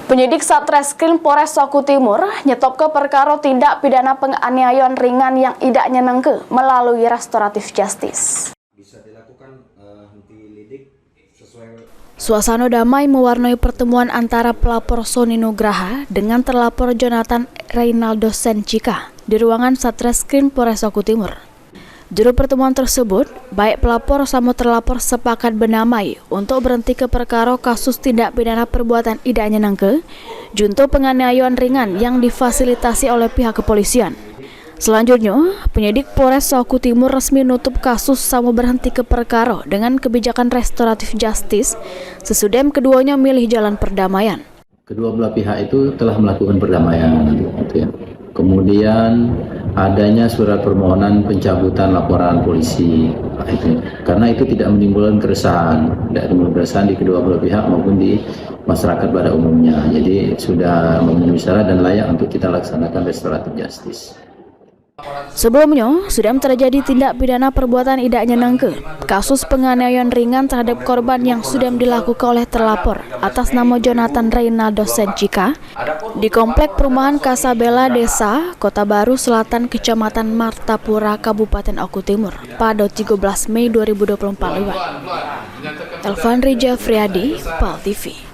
Penyidik Satreskrim Polres Oku Timur nyetop ke perkara tindak pidana penganiayaan ringan yang tidak nyenengke melalui restoratif justice. Bisa dilakukan henti lidik sesuai. Suasana damai mewarnai pertemuan antara pelapor Sony Nugraha dengan terlapor Jonathan Reynaldo Senchika di ruangan Satreskrim Polres Oku Timur. Juru pertemuan tersebut, baik pelapor sama terlapor sepakat berdamai untuk berhenti ke perkara kasus tindak pidana perbuatan tidak nyenengke, junto penganiayaan ringan yang difasilitasi oleh pihak kepolisian. Selanjutnya, penyidik Polres Oku Timur resmi nutup kasus sama berhenti ke perkara dengan kebijakan restoratif justice, sesudah keduanya milih jalan perdamaian. Kedua belah pihak itu telah melakukan perdamaian, gitu ya. Kemudian adanya surat permohonan pencabutan laporan polisi, karena itu tidak menimbulkan keresahan, di kedua belah pihak maupun di masyarakat pada umumnya. Jadi sudah memenuhi syarat dan layak untuk kita laksanakan restoratif justice. Sebelumnya, sudah terjadi tindak pidana perbuatan tidak nyenengke, kasus penganiayaan ringan terhadap korban yang sudah dilakukan oleh terlapor atas nama Jonathan Reynaldo Senchika di Komplek Perumahan Kasabela Desa, Kota Baru Selatan, Kecamatan Martapura, Kabupaten Oku Timur, pada 13 Mei 2024 lewat. Elvan Rija Friadi, PAL TV.